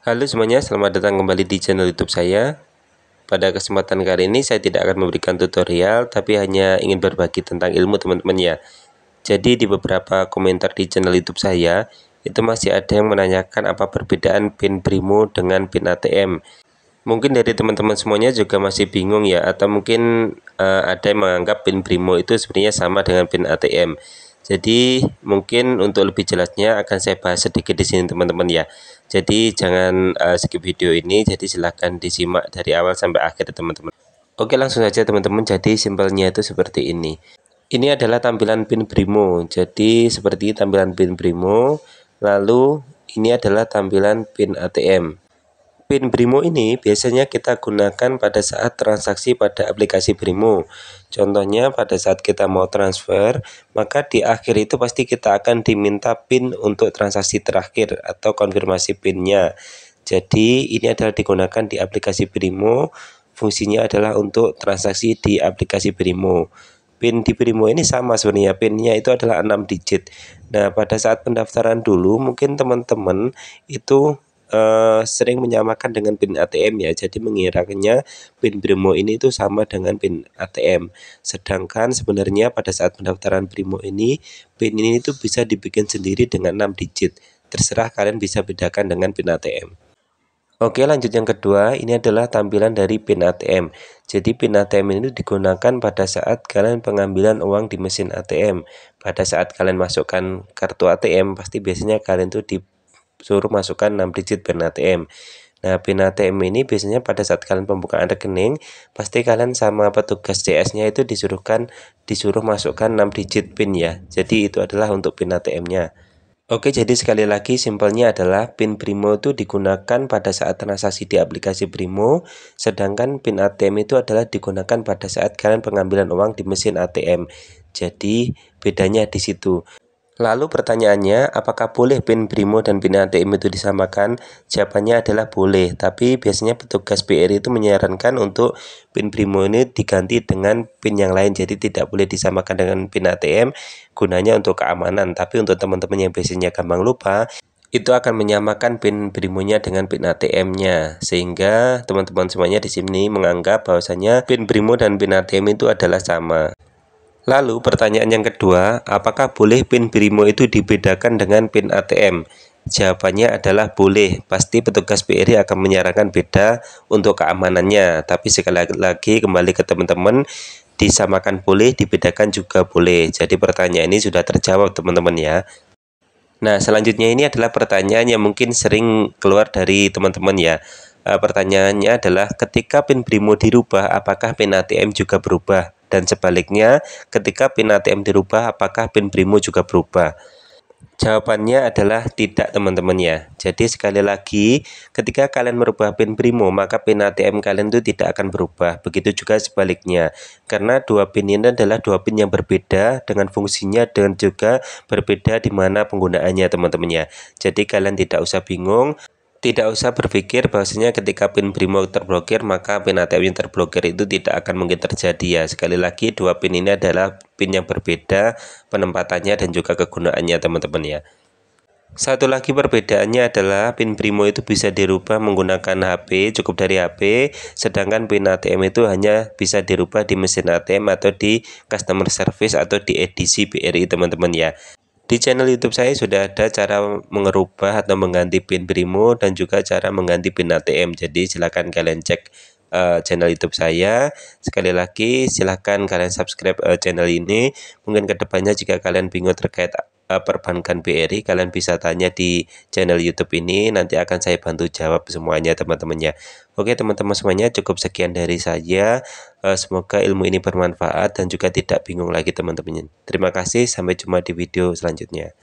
Halo semuanya, selamat datang kembali di channel YouTube saya. Pada kesempatan kali ini saya tidak akan memberikan tutorial, tapi hanya ingin berbagi tentang ilmu teman-teman ya. Jadi di beberapa komentar di channel YouTube saya, itu masih ada yang menanyakan apa perbedaan PIN Brimo dengan PIN ATM. Mungkin dari teman-teman semuanya juga masih bingung ya, atau mungkin ada yang menganggap PIN Brimo itu sebenarnya sama dengan PIN ATM. Jadi mungkin untuk lebih jelasnya akan saya bahas sedikit di sini teman-teman ya. Jadi jangan skip video ini, jadi silahkan disimak dari awal sampai akhir teman-teman. Oke, langsung saja teman-teman. Jadi simpelnya itu seperti ini. Ini adalah tampilan PIN Brimo. Jadi seperti tampilan PIN Brimo. Lalu ini adalah tampilan PIN ATM. PIN Brimo ini biasanya kita gunakan pada saat transaksi pada aplikasi Brimo. Contohnya pada saat kita mau transfer, maka di akhir itu pasti kita akan diminta PIN untuk transaksi terakhir atau konfirmasi PIN-nya. Jadi ini adalah digunakan di aplikasi Brimo, fungsinya adalah untuk transaksi di aplikasi Brimo. PIN di Brimo ini sama sebenarnya, PIN-nya itu adalah 6 digit. Nah, pada saat pendaftaran dulu mungkin teman-teman itu sering menyamakan dengan PIN ATM ya, jadi mengiranya PIN Brimo ini itu sama dengan PIN ATM. Sedangkan sebenarnya pada saat pendaftaran Brimo ini, PIN ini itu bisa dibikin sendiri dengan 6 digit. Terserah kalian bisa bedakan dengan PIN ATM. Oke, lanjut yang kedua, ini adalah tampilan dari PIN ATM. Jadi PIN ATM ini digunakan pada saat kalian pengambilan uang di mesin ATM. Pada saat kalian masukkan kartu ATM, pasti biasanya kalian tuh disuruh masukkan 6 digit PIN ATM. Nah, PIN ATM ini biasanya pada saat kalian pembukaan rekening, pasti kalian sama petugas CS-nya itu disuruh masukkan 6 digit PIN ya. Jadi itu adalah untuk PIN ATM-nya. Oke, jadi sekali lagi simpelnya adalah PIN Brimo itu digunakan pada saat transaksi di aplikasi Brimo, sedangkan PIN ATM itu adalah digunakan pada saat kalian pengambilan uang di mesin ATM. Jadi bedanya di situ. Lalu pertanyaannya, apakah boleh PIN Brimo dan PIN ATM itu disamakan? Jawabannya adalah boleh, tapi biasanya petugas BRI itu menyarankan untuk PIN Brimo ini diganti dengan PIN yang lain, jadi tidak boleh disamakan dengan PIN ATM, gunanya untuk keamanan. Tapi untuk teman-teman yang biasanya gampang lupa, itu akan menyamakan PIN Brimonya dengan PIN ATM-nya, sehingga teman-teman semuanya di sini menganggap bahwasanya PIN Brimo dan PIN ATM itu adalah sama. Lalu pertanyaan yang kedua, apakah boleh PIN Brimo itu dibedakan dengan PIN ATM? Jawabannya adalah boleh, pasti petugas BRI akan menyarankan beda untuk keamanannya. Tapi sekali lagi kembali ke teman-teman, disamakan boleh, dibedakan juga boleh. Jadi pertanyaan ini sudah terjawab teman-teman ya. Nah, selanjutnya ini adalah pertanyaan yang mungkin sering keluar dari teman-teman ya. Pertanyaannya adalah ketika PIN Brimo dirubah, apakah PIN ATM juga berubah? Dan sebaliknya, ketika PIN ATM dirubah, apakah PIN Brimo juga berubah? Jawabannya adalah tidak teman-teman ya. Jadi sekali lagi, ketika kalian merubah PIN Brimo, maka PIN ATM kalian itu tidak akan berubah. Begitu juga sebaliknya. Karena dua PIN ini adalah dua PIN yang berbeda dengan fungsinya dan juga berbeda di mana penggunaannya teman-teman ya. Jadi kalian tidak usah bingung. Tidak usah berpikir bahwasanya ketika PIN Brimo terblokir maka PIN ATM yang terblokir itu tidak akan mungkin terjadi ya. Sekali lagi dua PIN ini adalah PIN yang berbeda penempatannya dan juga kegunaannya teman-teman ya. Satu lagi perbedaannya adalah PIN Brimo itu bisa dirubah menggunakan HP, cukup dari HP, sedangkan PIN ATM itu hanya bisa dirubah di mesin ATM atau di customer service atau di edisi BRI teman-teman ya. Di channel YouTube saya sudah ada cara mengubah atau mengganti PIN Brimo dan juga cara mengganti PIN ATM. Jadi silakan kalian cek channel YouTube saya. Sekali lagi silakan kalian subscribe channel ini. Mungkin kedepannya jika kalian bingung terkait perbankan BRI, kalian bisa tanya di channel YouTube ini. Nanti akan saya bantu jawab semuanya teman-temannya. Oke teman-teman semuanya, cukup sekian dari saya. Semoga ilmu ini bermanfaat dan juga tidak bingung lagi teman-teman. Terima kasih, sampai jumpa di video selanjutnya.